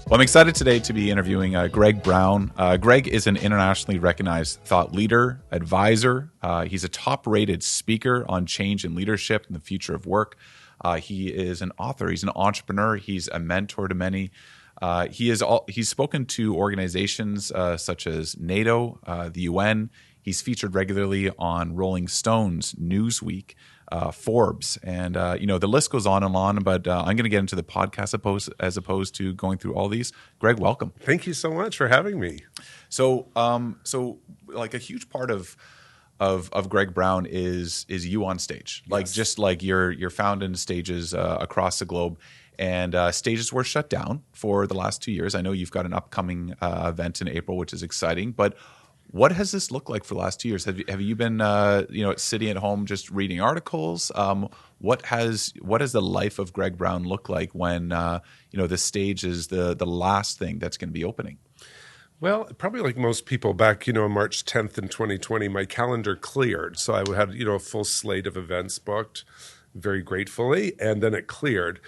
Well, I'm excited today to be interviewing Greg Brown. Greg is an internationally recognized thought leader, advisor. He's a top-rated speaker on change and leadership and the future of work. He is an author. He's an entrepreneur. He's a mentor to many. He's spoken to organizations such as NATO, the UN. He's featured regularly on Rolling Stone's, Newsweek, Forbes, and the list goes on and on. But I'm going to get into the podcast as opposed to going through all these. Greg, welcome. Thank you so much for having me. So like a huge part of Greg Brown is you on stage, like Yes. just like you're found in stages across the globe, and stages were shut down for the last 2 years. I know you've got an upcoming event in April, which is exciting, but what has this looked like for the last 2 years? Have you been sitting at home just reading articles? What has the life of Greg Brown look like when the stage is the last thing that's going to be opening? Well, probably like most people back, March 10th in 2020, my calendar cleared. So I had, a full slate of events booked very gratefully, and then it cleared.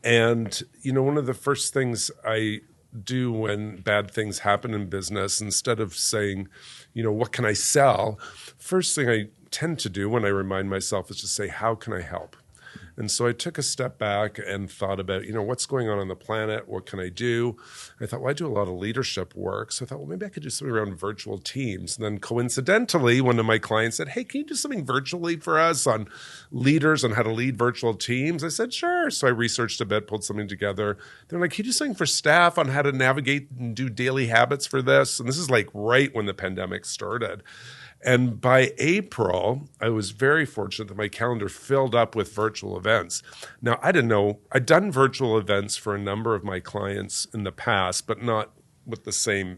And, one of the first things I do when bad things happen in business, instead of saying, what can I sell? First thing I tend to do when I remind myself is to say, how can I help? And so I took a step back and thought about, what's going on the planet? What can I do? I thought, well, I do a lot of leadership work. So I thought, well, maybe I could do something around virtual teams. And then coincidentally, one of my clients said, hey, can you do something virtually for us on leaders and how to lead virtual teams? I said, sure. So I researched a bit, pulled something together. They're like, can you do something for staff on how to navigate and do daily habits for this? And this is like right when the pandemic started. And by April, I was very fortunate that my calendar filled up with virtual events. Now, I didn't know. I'd done virtual events for a number of my clients in the past, but not with the same,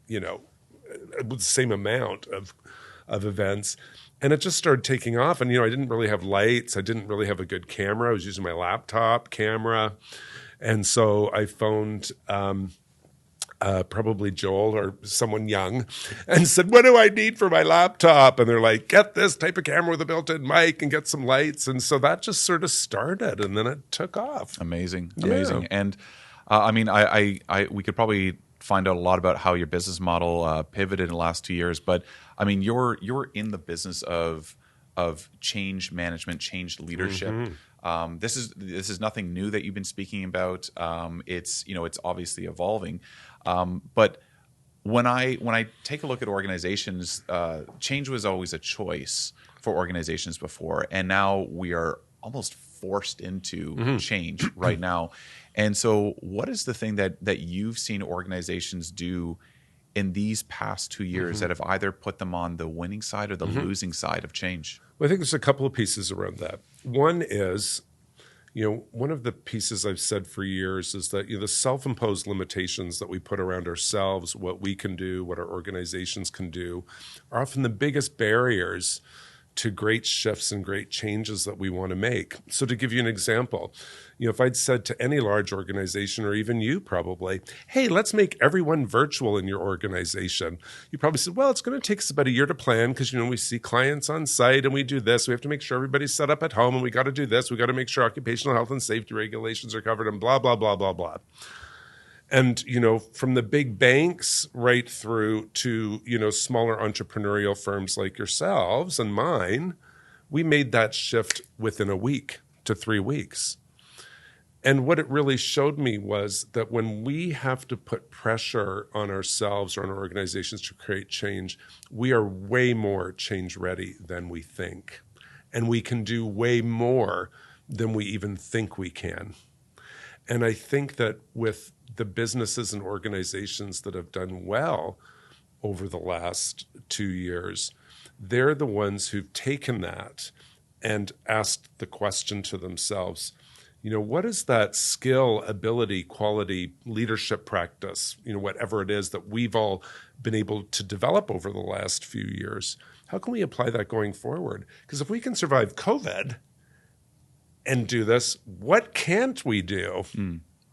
with the same amount of events. And it just started taking off. And, I didn't really have lights. I didn't really have a good camera. I was using my laptop camera. And so I phoned probably Joel or someone young, and said, what do I need for my laptop? And they're like, get this type of camera with a built-in mic and get some lights. And so that just sort of started, and then it took off. Amazing. Yeah. And we could probably find out a lot about how your business model pivoted in the last 2 years, but I mean, you're in the business of change management, change leadership. Mm-hmm. This is nothing new that you've been speaking about. It's obviously evolving. But when I take a look at organizations, change was always a choice for organizations before, and now we are almost forced into change right now. And so, what is the thing that you've seen organizations do in these past 2 years that have either put them on the winning side or the losing side of change? Well, I think there's a couple of pieces around that. One is, one of the pieces I've said for years is that the self-imposed limitations that we put around ourselves, what we can do, what our organizations can do, are often the biggest barriers to great shifts and great changes that we want to make. So to give you an example, if I'd said to any large organization, or even you probably, hey, let's make everyone virtual in your organization, you probably said, well, it's going to take us about a year to plan because, we see clients on site and we do this. We have to make sure everybody's set up at home and we got to do this. We got to make sure occupational health and safety regulations are covered and blah, blah, blah, blah, blah. And, from the big banks right through to, smaller entrepreneurial firms like yourselves and mine, we made that shift within a week to 3 weeks. And what it really showed me was that when we have to put pressure on ourselves or on our organizations to create change, we are way more change ready than we think. And we can do way more than we even think we can. And I think that with the businesses and organizations that have done well over the last 2 years, they're the ones who've taken that and asked the question to themselves, what is that skill, ability, quality, leadership practice, whatever it is that we've all been able to develop over the last few years? How can we apply that going forward? Because if we can survive COVID and do this, what can't we do?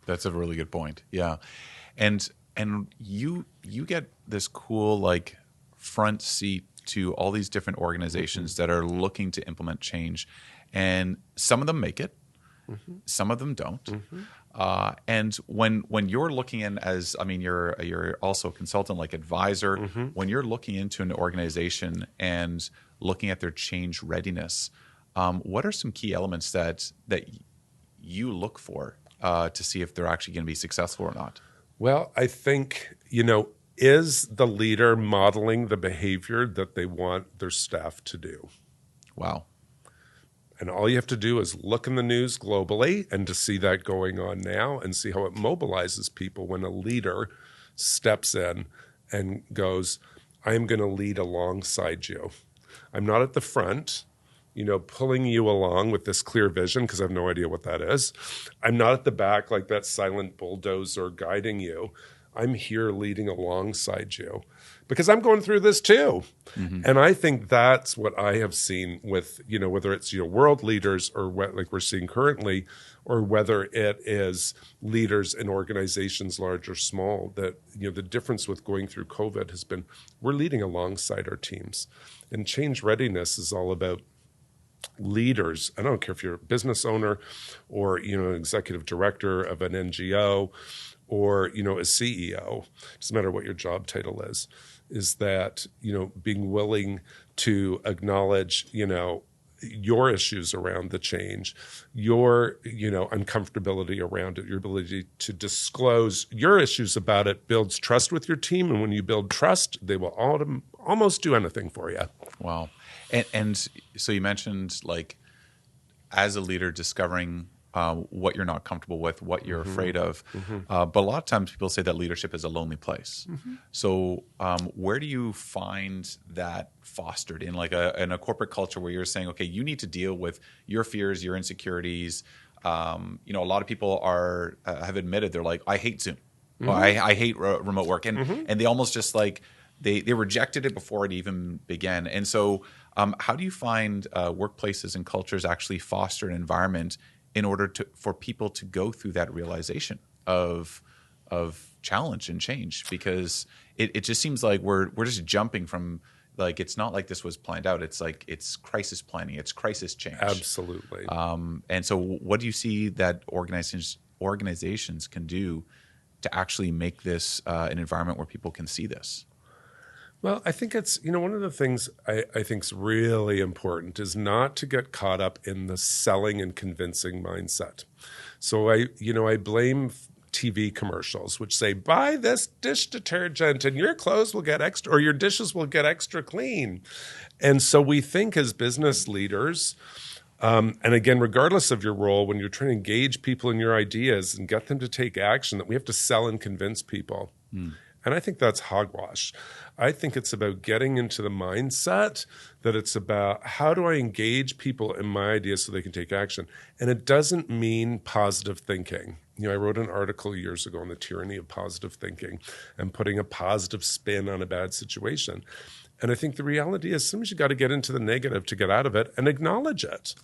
That's a really good point. Yeah. And you get this cool front seat to all these different organizations that are looking to implement change, and some of them make it, some of them don't. And when you're looking in as, I mean, you're also a consultant, like advisor. When you're looking into an organization and looking at their change readiness, what are some key elements that you look for to see if they're actually going to be successful or not? Well, I think, is the leader modeling the behavior that they want their staff to do? Wow. And all you have to do is look in the news globally and to see that going on now and see how it mobilizes people when a leader steps in and goes, I'm going to lead alongside you. I'm not at the front, pulling you along with this clear vision because I have no idea what that is. I'm not at the back like that silent bulldozer guiding you. I'm here leading alongside you because I'm going through this too. And I think that's what I have seen with, whether it's, world leaders or what, like we're seeing currently, or whether it is leaders in organizations, large or small, that, the difference with going through COVID has been we're leading alongside our teams. And change readiness is all about leaders. I don't care if you're a business owner or, an executive director of an NGO or, a CEO, doesn't matter what your job title is that, being willing to acknowledge, your issues around the change, your, uncomfortability around it, your ability to disclose your issues about it builds trust with your team. And when you build trust, they will almost do anything for you. Wow. And so you mentioned, like, as a leader, discovering what you're not comfortable with, what you're afraid of. But a lot of times people say that leadership is a lonely place. So where do you find that fostered in in a corporate culture where you're saying, okay, you need to deal with your fears, your insecurities. A lot of people have admitted they're like, I hate Zoom. Or I hate remote work. And they almost just they rejected it before it even began. And so how do you find workplaces and cultures actually foster an environment in order for people to go through that realization of challenge and change? Because it just seems like we're just jumping from, it's not like this was planned out. It's like it's crisis planning, it's crisis change. Absolutely. And so what do you see that organizations can do to actually make this an environment where people can see this? Well, I think it's, one of the things I think is really important is not to get caught up in the selling and convincing mindset. So I blame TV commercials, which say, buy this dish detergent and your clothes will get extra, or your dishes will get extra clean. And so we think as business leaders, and again, regardless of your role, when you're trying to engage people in your ideas and get them to take action, that we have to sell and convince people. And I think that's hogwash. I think it's about getting into the mindset that it's about how do I engage people in my ideas so they can take action. And it doesn't mean positive thinking. I wrote an article years ago on the tyranny of positive thinking and putting a positive spin on a bad situation. And I think the reality is sometimes you got to get into the negative to get out of it and acknowledge it.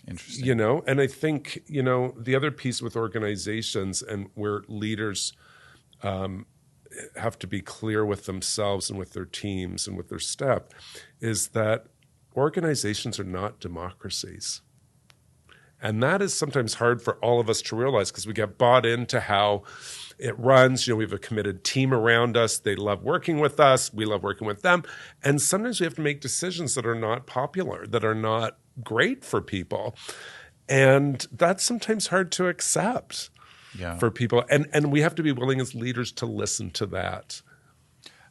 Interesting. And I think, the other piece with organizations and where leaders have to be clear with themselves and with their teams and with their staff is that organizations are not democracies. And that is sometimes hard for all of us to realize because we get bought into how it runs. We have a committed team around us. They love working with us. We love working with them. And sometimes we have to make decisions that are not popular, that are not great for people. And that's sometimes hard to accept. For people, and we have to be willing as leaders to listen to that.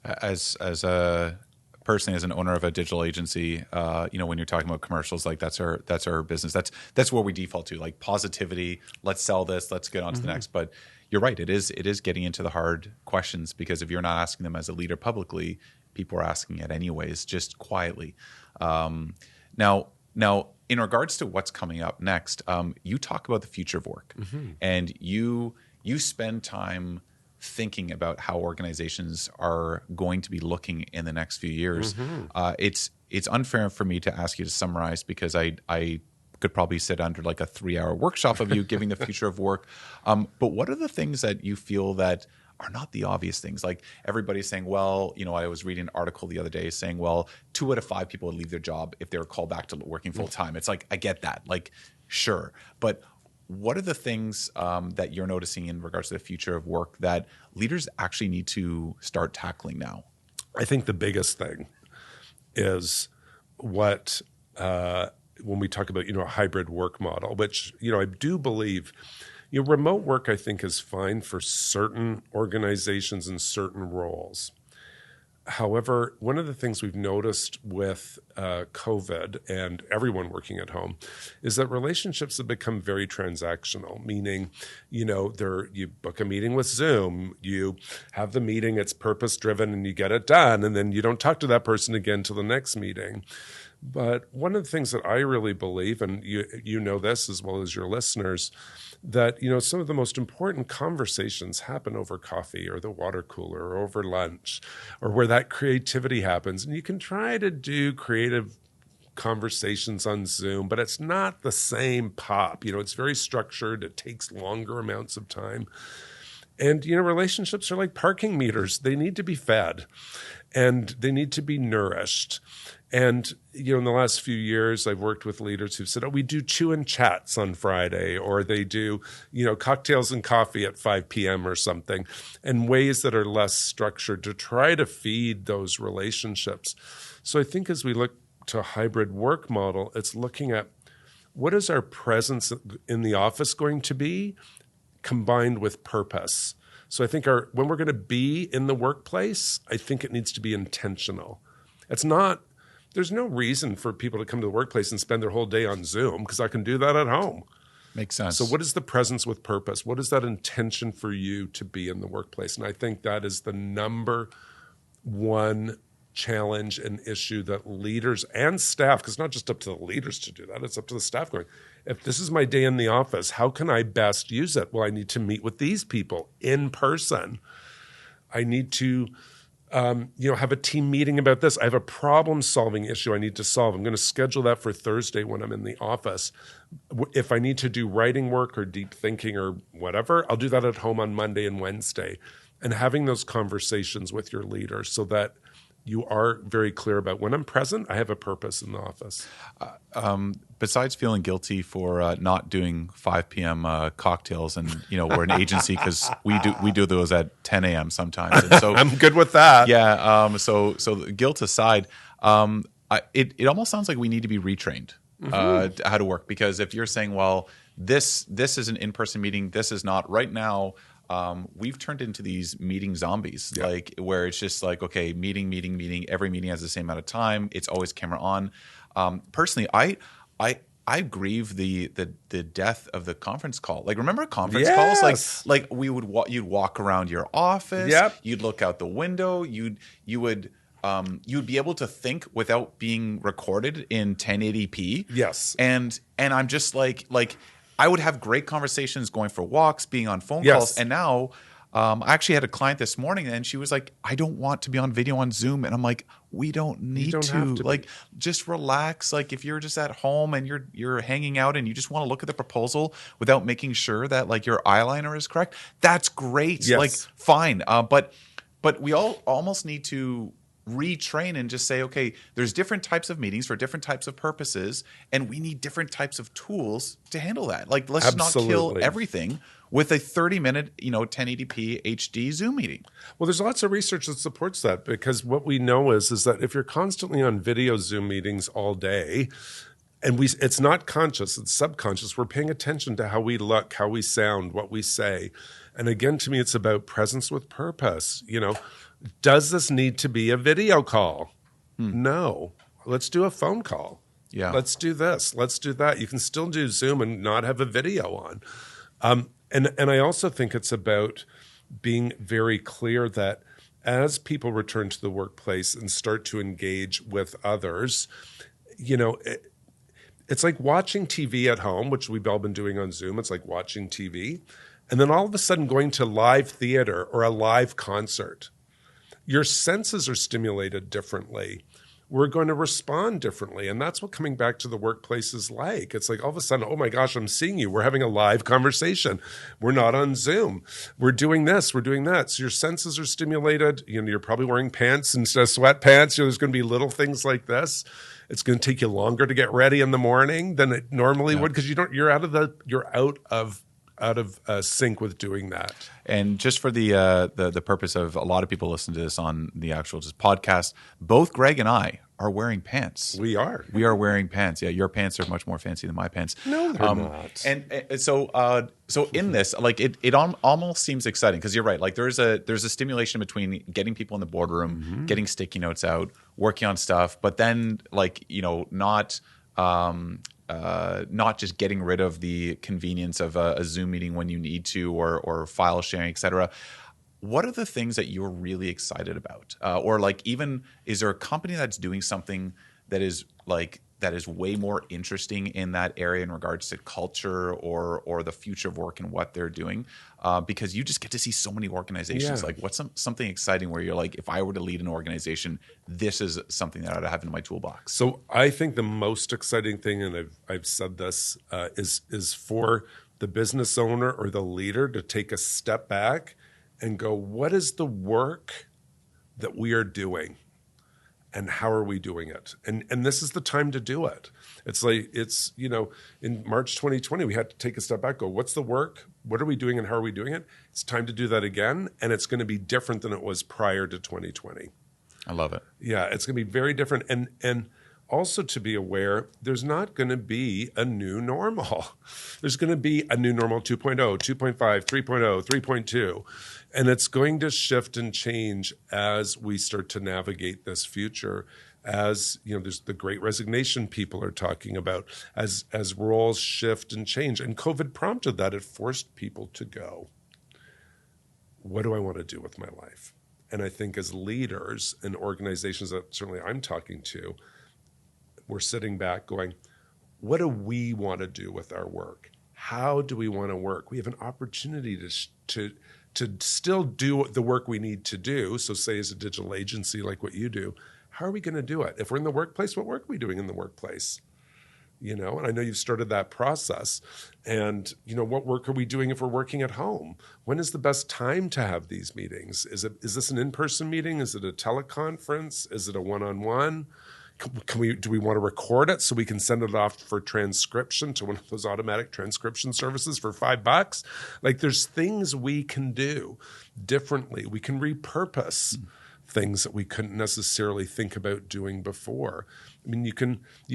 As a personally, as an owner of a digital agency, when you're talking about commercials, that's our business. That's where we default to, like positivity. Let's sell this. Let's get on to the next. But you're right. It is getting into the hard questions because if you're not asking them as a leader publicly, people are asking it anyways, just quietly. Now. In regards to what's coming up next, you talk about the future of work, and you spend time thinking about how organizations are going to be looking in the next few years. It's unfair for me to ask you to summarize because I could probably sit under like a 3-hour workshop of you giving the future of work. But what are the things that you feel that are not the obvious things? Like everybody's saying, well, I was reading an article the other day saying, well, 2 out of 5 people would leave their job if they were called back to working full time. It's like, I get that. Like, sure. But what are the things that you're noticing in regards to the future of work that leaders actually need to start tackling now? I think the biggest thing is what when we talk about a hybrid work model, which I do believe remote work I think is fine for certain organizations and certain roles. However, one of the things we've noticed with COVID and everyone working at home is that relationships have become very transactional, meaning, you book a meeting with Zoom, you have the meeting, it's purpose-driven, and you get it done, and then you don't talk to that person again till the next meeting. But one of the things that I really believe, and you know this as well as your listeners, that some of the most important conversations happen over coffee or the water cooler or over lunch, or where that creativity happens. And you can try to do creative conversations on Zoom, but it's not the same pop. It's very structured. It takes longer amounts of time. And relationships are like parking meters. They need to be fed, and they need to be nourished. And, in the last few years, I've worked with leaders who've said, we do chew and chats on Friday, or they do, cocktails and coffee at 5 p.m. or something, and ways that are less structured to try to feed those relationships. So I think as we look to a hybrid work model, it's looking at what is our presence in the office going to be combined with purpose. So I think when we're going to be in the workplace, I think it needs to be intentional. There's no reason for people to come to the workplace and spend their whole day on Zoom, because I can do that at home. Makes sense. So what is the presence with purpose? What is that intention for you to be in the workplace? And I think that is the number one challenge and issue that leaders and staff, because it's not just up to the leaders to do that, it's up to the staff going, if this is my day in the office, how can I best use it? Well, I need to meet with these people in person. I need to have a team meeting about this. I have a problem-solving issue I need to solve. I'm going to schedule that for Thursday when I'm in the office. If I need to do writing work or deep thinking or whatever, I'll do that at home on Monday and Wednesday. And having those conversations with your leader so that you are very clear about when I'm present, I have a purpose in the office. Besides feeling guilty for not doing 5 p.m. Cocktails, and we're an agency because we do those at 10 a.m. sometimes. And so I'm good with that. Yeah. So guilt aside, it almost sounds like we need to be retrained how to work, because if you're saying, well, this is an in-person meeting, this is not right now. We've turned into these meeting zombies, like where it's just like, okay, meeting. Every meeting has the same amount of time. It's always camera on. Personally, I grieve the death of the conference call. Like, remember conference calls? Like you'd walk around your office. Yep. You'd look out the window. You would be able to think without being recorded in 1080p. Yes. And I'm just like. I would have great conversations going for walks, being on phone calls. And now I actually had a client this morning, and she was like, I don't want to be on video on Zoom. And I'm like, we don't need to. Like, just relax. Like, if you're just at home and you're hanging out and you just want to look at the proposal without making sure that like your eyeliner is correct, that's great. Yes. Like, fine. But we all almost need to retrain and just say, okay, there's different types of meetings for different types of purposes, and we need different types of tools to handle that. Like, let's not kill everything with a 30-minute, 1080p HD Zoom meeting. Well, there's lots of research that supports that, because what we know is that if you're constantly on video Zoom meetings all day, and it's not conscious, it's subconscious, we're paying attention to how we look, how we sound, what we say. And again, to me, it's about presence with purpose. Does this need to be a video call? No. Let's do a phone call. Yeah. Let's do this. Let's do that. You can still do Zoom and not have a video on. And I also think it's about being very clear that as people return to the workplace and start to engage with others, it's like watching TV at home, which we've all been doing on Zoom. It's like watching TV. And then all of a sudden going to live theater or a live concert. Your senses are stimulated differently we're going to respond differently. And that's what coming back to the workplace is like. It's like all of a sudden, oh my gosh, I'm seeing you. We're having a live conversation. We're not on Zoom. We're doing this, we're doing that. So your senses are stimulated. You're probably wearing pants instead of sweatpants. There's going to be little things like this. It's going to take you longer to get ready in the morning than it normally would, because you're out of sync with doing that. And just for the purpose of a lot of people listening to this on the actual just podcast, both Greg and I are wearing pants. We are wearing pants. Yeah, your pants are much more fancy than my pants. No, they're not. And so in this, like it almost seems exciting, because you're right. Like there's a stimulation between getting people in the boardroom, getting sticky notes out, working on stuff, but then not just getting rid of the convenience of a Zoom meeting when you need to, or file sharing, et cetera. What are the things that you're really excited about? Or like, even, is there a company that's doing something that is way more interesting in that area in regards to culture or the future of work and what they're doing? Because you just get to see so many organizations. Yeah. Like, what's something exciting where you're like, if I were to lead an organization, this is something that I'd have in my toolbox? So I think the most exciting thing, and I've said this, is for the business owner or the leader to take a step back and go, what is the work that we are doing? And how are we doing it? And this is the time to do it. It's like, in March 2020, we had to take a step back, go, what's the work? What are we doing and how are we doing it? It's time to do that again. And it's going to be different than it was prior to 2020. I love it. Yeah, it's going to be very different. And also to be aware, there's not going to be a new normal. There's going to be a new normal 2.0, 2.5, 3.0, 3.2. And it's going to shift and change as we start to navigate this future. As there's the great resignation people are talking about, as roles shift and change. And COVID prompted that. It forced people to go, what do I want to do with my life? And I think as leaders and organizations that certainly I'm talking to, we're sitting back going, what do we want to do with our work? How do we want to work? We have an opportunity to still do the work we need to do. So say as a digital agency like what you do, how are we going to do it? If we're in the workplace, what work are we doing in the workplace? And I know you've started that process. And, what work are we doing if we're working at home? When is the best time to have these meetings? Is this an in-person meeting? Is it a teleconference? Is it a one-on-one? Do we want to record it so we can send it off for transcription to one of those automatic transcription services for $5? Like, there's things we can do differently. We can repurpose things that we couldn't necessarily think about doing before. I mean, you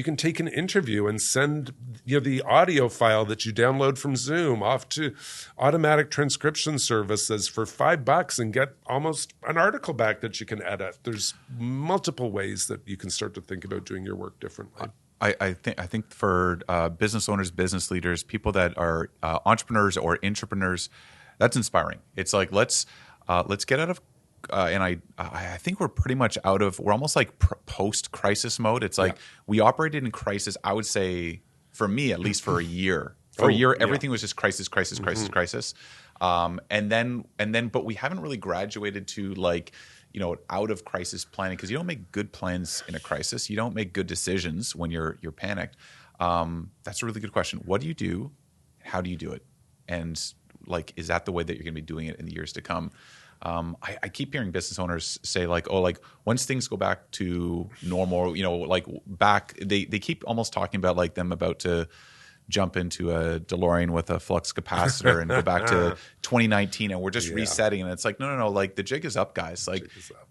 can take an interview and send the audio file that you download from Zoom off to automatic transcription services for $5 and get almost an article back that you can edit. There's multiple ways that you can start to think about doing your work differently. I think for business owners, business leaders, people that are entrepreneurs or intrapreneurs, that's inspiring. It's like, let's get out of and I think we're pretty much we're almost like post-crisis mode. It's like we operated in crisis, I would say, for me, at least for a year. For a year, everything was just crisis. And then, but we haven't really graduated to out of crisis planning, because you don't make good plans in a crisis. You don't make good decisions when you're panicked. That's a really good question. What do you do? How do you do it? And is that the way that you're going to be doing it in the years to come? I keep hearing business owners say once things go back to normal, they keep almost talking about them about to jump into a DeLorean with a flux capacitor and go back to 2019 and we're just resetting. And it's like, no, the jig is up, guys.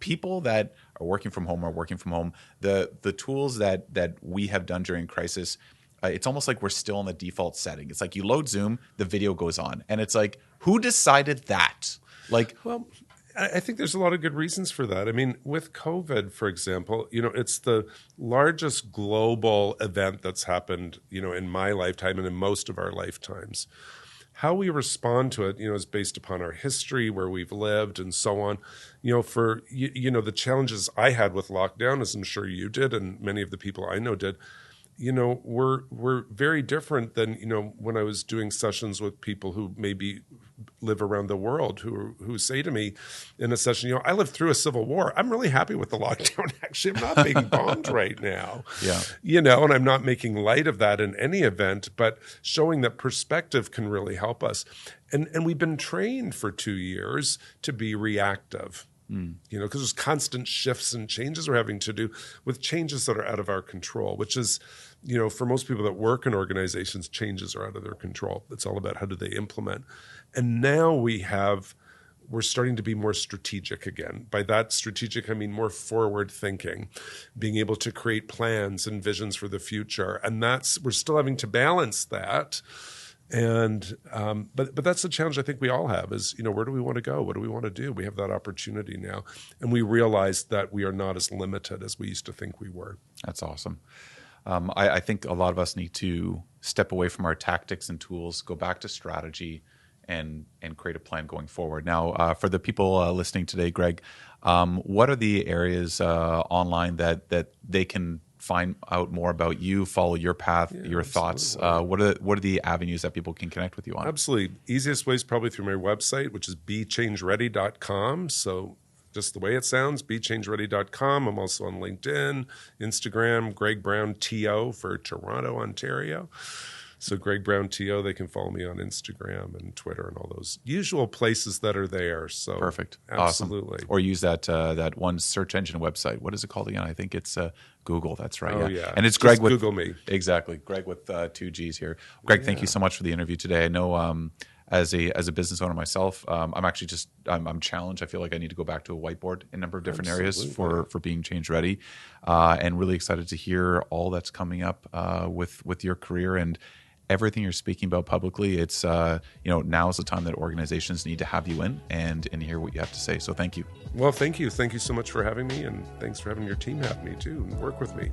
People that are working from home are working from home. The tools that we have done during crisis, it's almost like we're still in the default setting. It's like you load Zoom, the video goes on. And it's like, who decided that? Well, I think there's a lot of good reasons for that. I mean, with COVID, for example, it's the largest global event that's happened, in my lifetime and in most of our lifetimes. How we respond to it, is based upon our history, where we've lived, and so on. For the challenges I had with lockdown, as I'm sure you did, and many of the people I know did, were very different than when I was doing sessions with people who maybe live around the world who say to me in a session, I lived through a civil war. I'm really happy with the lockdown. Actually, I'm not being bombed right now. Yeah. And I'm not making light of that in any event, but showing that perspective can really help us. And we've been trained for 2 years to be reactive. Because there's constant shifts and changes we're having to do with changes that are out of our control, which is, for most people that work in organizations, changes are out of their control. It's all about how do they implement. And now we're starting to be more strategic again. By that strategic, I mean more forward thinking, being able to create plans and visions for the future. And we're still having to balance that. And but that's the challenge I think we all have is, where do we want to go? What do we want to do? We have that opportunity now. And we realize that we are not as limited as we used to think we were. That's awesome. I think a lot of us need to step away from our tactics and tools, go back to strategy, and create a plan going forward. Now, for the people listening today, Greg, what are the areas online that they can find out more about you, follow your path, your thoughts? What are the avenues that people can connect with you on? Absolutely. Easiest way is probably through my website, which is bechangeready.com. So just the way it sounds, bechangeready.com. I'm also on LinkedIn, Instagram, Greg Brown TO for Toronto, Ontario. So Greg Brown TO, they can follow me on Instagram and Twitter and all those usual places that are there. So perfect, absolutely. Awesome. Or use that one search engine website. What is it called again? I think it's Google. That's right. Oh yeah. And it's Greg with Google me. Exactly, Greg with 2 G's here. Greg, thank you so much for the interview today. I know as a business owner myself, I'm challenged. I feel like I need to go back to a whiteboard in a number of different areas for being change ready, and really excited to hear all that's coming up with your career and everything you're speaking about publicly. It's now is the time that organizations need to have you in and hear what you have to say. So thank you. Well, thank you so much for having me, and thanks for having your team have me too and work with me.